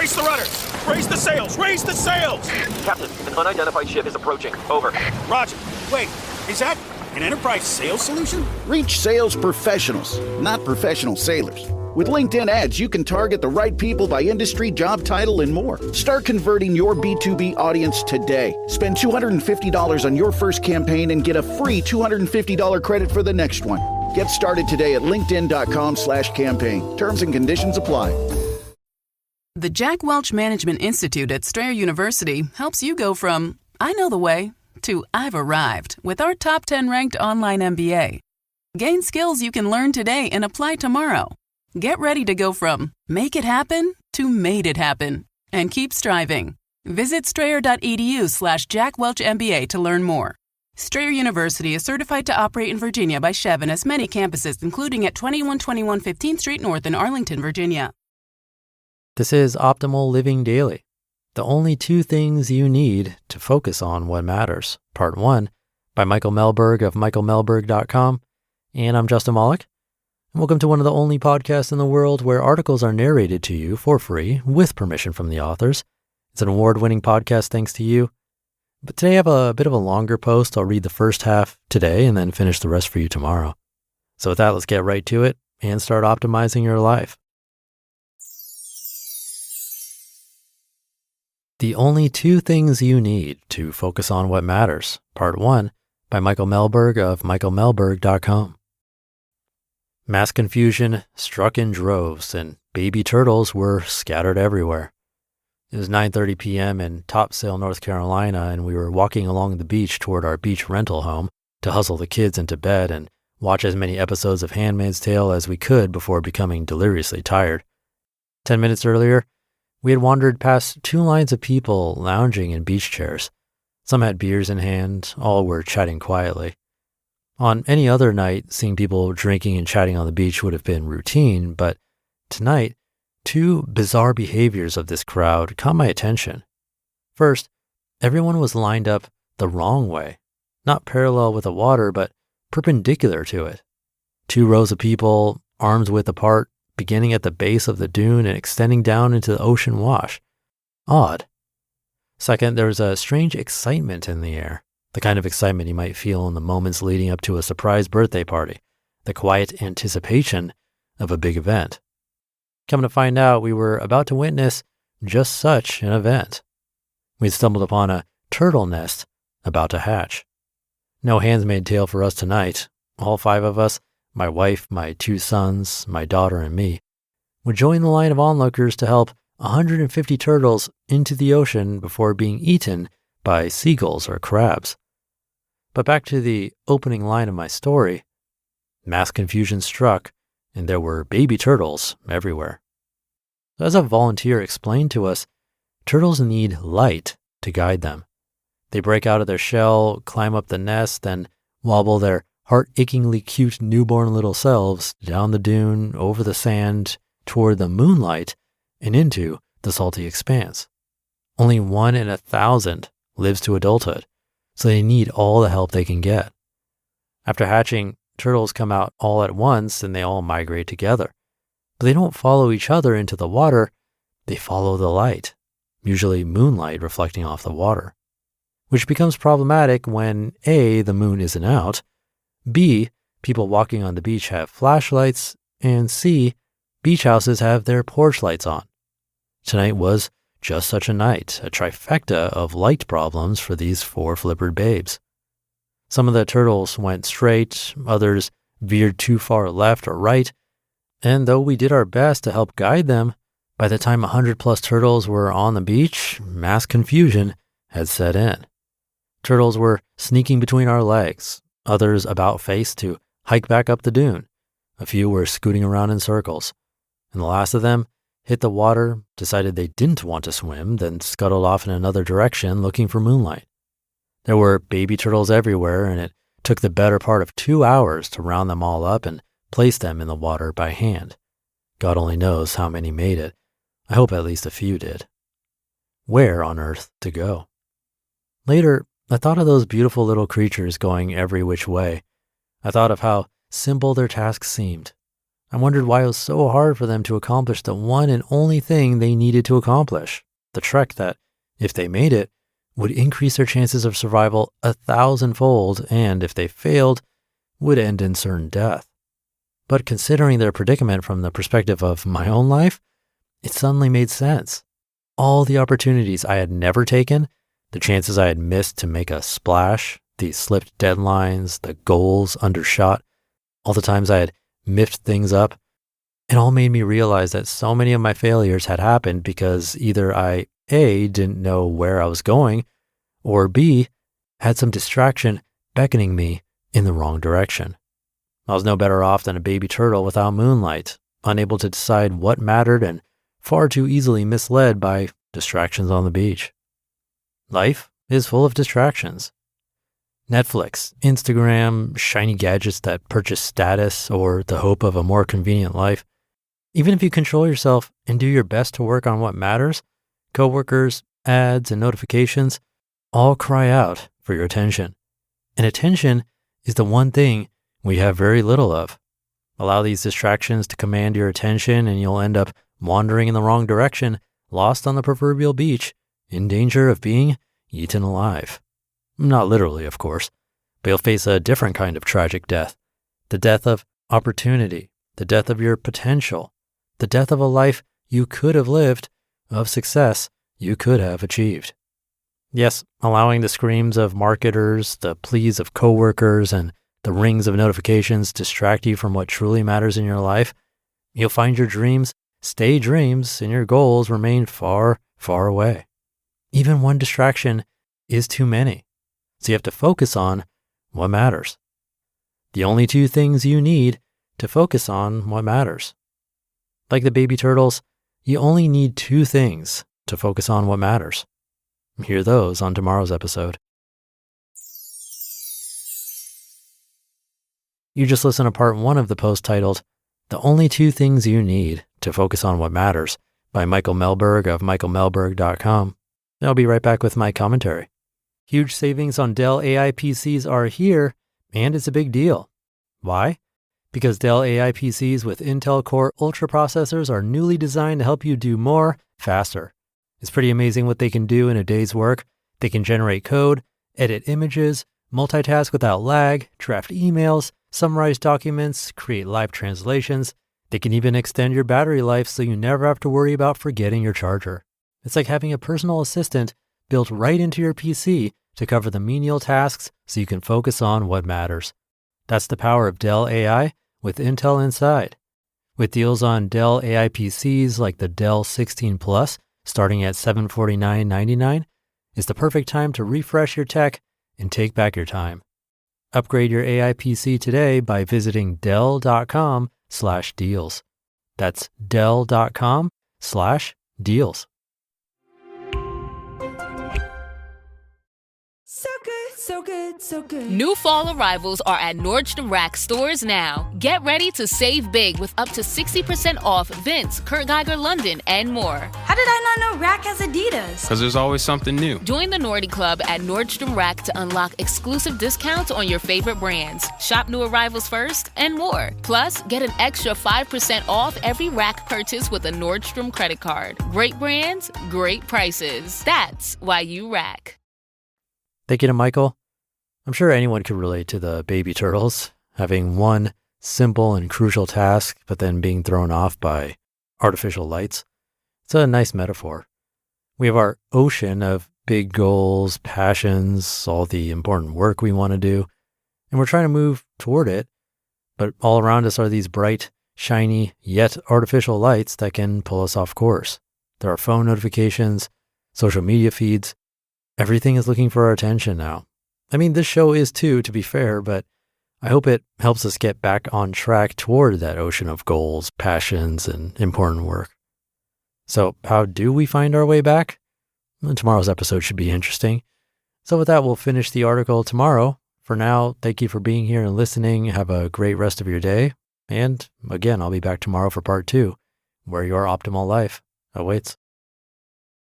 Brace the rudders! Raise the sails! Raise the sails! Captain, an unidentified ship is approaching. Over. Roger. Wait, is that an Enterprise sales solution? Reach sales professionals, not professional sailors. With LinkedIn ads, you can target the right people by industry, job title, and more. Start converting your B2B audience today. Spend $250 on your first campaign and get a free $250 credit for the next one. Get started today at linkedin.com/campaign. Terms and conditions apply. The Jack Welch Management Institute at Strayer University helps you go from, I know the way, to I've arrived with our top 10 ranked online MBA. Gain skills you can learn today and apply tomorrow. Get ready to go from make it happen to made it happen and keep striving. Visit strayer.edu/Jack Welch MBA to learn more. Strayer University is certified to operate in Virginia by Chev and has many campuses, including at 2121 15th Street North in Arlington, Virginia. This is Optimal Living Daily, the only two things you need to focus on what matters. Part 1 by Michael Mehlberg of michaelmehlberg.com. And I'm Justin Malik. And welcome to one of the only podcasts in the world where articles are narrated to you for free with permission from the authors. It's an award-winning podcast thanks to you. But today I have a bit of a longer post. I'll read the first half today and then finish the rest for you tomorrow. So with that, let's get right to it and start optimizing your life. The only two things you need to focus on what matters. Part 1 by Michael Mehlberg of michaelmehlberg.com. Mass confusion struck in droves and baby turtles were scattered everywhere. It was 9:30 p.m. in Topsail, North Carolina, and we were walking along the beach toward our beach rental home to hustle the kids into bed and watch as many episodes of Handmaid's Tale as we could before becoming deliriously tired. 10 minutes earlier, we had wandered past two lines of people lounging in beach chairs. Some had beers in hand, all were chatting quietly. On any other night, seeing people drinking and chatting on the beach would have been routine, but tonight, two bizarre behaviors of this crowd caught my attention. First, everyone was lined up the wrong way, not parallel with the water, but perpendicular to it. Two rows of people, arms width apart, beginning at the base of the dune and extending down into the ocean wash. Odd. Second, there was a strange excitement in the air, the kind of excitement you might feel in the moments leading up to a surprise birthday party, the quiet anticipation of a big event. Come to find out, we were about to witness just such an event. We'd stumbled upon a turtle nest about to hatch. No Handmaid's Tale for us tonight. All five of us, my wife, my two sons, my daughter, and me, would join the line of onlookers to help 150 turtles into the ocean before being eaten by seagulls or crabs. But back to the opening line of my story, mass confusion struck, and there were baby turtles everywhere. As a volunteer explained to us, turtles need light to guide them. They break out of their shell, climb up the nest, and wobble their heart-achingly cute newborn little selves down the dune, over the sand, toward the moonlight, and into the salty expanse. Only 1 in 1,000 lives to adulthood, so they need all the help they can get. After hatching, turtles come out all at once and they all migrate together. But they don't follow each other into the water, they follow the light, usually moonlight reflecting off the water, which becomes problematic when A, the moon isn't out, B, people walking on the beach have flashlights, and C, beach houses have their porch lights on. Tonight was just such a night, a trifecta of light problems for these four flippered babes. Some of the turtles went straight, others veered too far left or right, and though we did our best to help guide them, by the time 100+ turtles were on the beach, mass confusion had set in. Turtles were sneaking between our legs, others about face to hike back up the dune. A few were scooting around in circles, and the last of them hit the water, decided they didn't want to swim, then scuttled off in another direction looking for moonlight. There were baby turtles everywhere, and it took the better part of 2 hours to round them all up and place them in the water by hand. God only knows how many made it. I hope at least a few did. Where on earth to go? Later, I thought of those beautiful little creatures going every which way. I thought of how simple their task seemed. I wondered why it was so hard for them to accomplish the one and only thing they needed to accomplish, the trek that, if they made it, would increase their chances of survival 1,000-fold, and if they failed, would end in certain death. But considering their predicament from the perspective of my own life, it suddenly made sense. All the opportunities I had never taken, the chances I had missed to make a splash, the slipped deadlines, the goals undershot, all the times I had miffed things up, it all made me realize that so many of my failures had happened because either I, A, didn't know where I was going, or B, had some distraction beckoning me in the wrong direction. I was no better off than a baby turtle without moonlight, unable to decide what mattered and far too easily misled by distractions on the beach. Life is full of distractions. Netflix, Instagram, shiny gadgets that purchase status or the hope of a more convenient life. Even if you control yourself and do your best to work on what matters, coworkers, ads, and notifications all cry out for your attention. And attention is the one thing we have very little of. Allow these distractions to command your attention and you'll end up wandering in the wrong direction, lost on the proverbial beach, in danger of being eaten alive. Not literally, of course, but you'll face a different kind of tragic death. The death of opportunity, the death of your potential, the death of a life you could have lived, of success you could have achieved. Yes, allowing the screams of marketers, the pleas of coworkers, and the rings of notifications distract you from what truly matters in your life, you'll find your dreams stay dreams and your goals remain far, far away. Even one distraction is too many. So you have to focus on what matters. The only two things you need to focus on what matters. Like the baby turtles, you only need two things to focus on what matters. Hear those on tomorrow's episode. You just listened to part 1 of the post titled, The Only Two Things You Need to Focus on What Matters by Michael Mehlberg of michaelmehlberg.com. I'll be right back with my commentary. Huge savings on Dell AI PCs are here, and it's a big deal. Why? Because Dell AI PCs with Intel Core Ultra processors are newly designed to help you do more, faster. It's pretty amazing what they can do in a day's work. They can generate code, edit images, multitask without lag, draft emails, summarize documents, create live translations. They can even extend your battery life so you never have to worry about forgetting your charger. It's like having a personal assistant built right into your PC to cover the menial tasks so you can focus on what matters. That's the power of Dell AI with Intel inside. With deals on Dell AI PCs like the Dell 16 Plus, starting at $749.99, is the perfect time to refresh your tech and take back your time. Upgrade your AI PC today by visiting Dell.com/deals. That's Dell.com/deals. So good, so good, so good. New fall arrivals are at Nordstrom Rack stores now. Get ready to save big with up to 60% off Vince, Kurt Geiger London, and more. How did I not know Rack has Adidas? Because there's always something new. Join the Nordy Club at Nordstrom Rack to unlock exclusive discounts on your favorite brands. Shop new arrivals first and more. Plus, get an extra 5% off every Rack purchase with a Nordstrom credit card. Great brands, great prices. That's why you Rack. Thank you to Michael. I'm sure anyone could relate to the baby turtles, having one simple and crucial task, but then being thrown off by artificial lights. It's a nice metaphor. We have our ocean of big goals, passions, all the important work we want to do, and we're trying to move toward it, but all around us are these bright, shiny, yet artificial lights that can pull us off course. There are phone notifications, social media feeds. Everything is looking for our attention now. I mean, this show is too, to be fair, but I hope it helps us get back on track toward that ocean of goals, passions, and important work. So how do we find our way back? Well, tomorrow's episode should be interesting. So with that, we'll finish the article tomorrow. For now, thank you for being here and listening. Have a great rest of your day. And again, I'll be back tomorrow for part 2, where your optimal life awaits.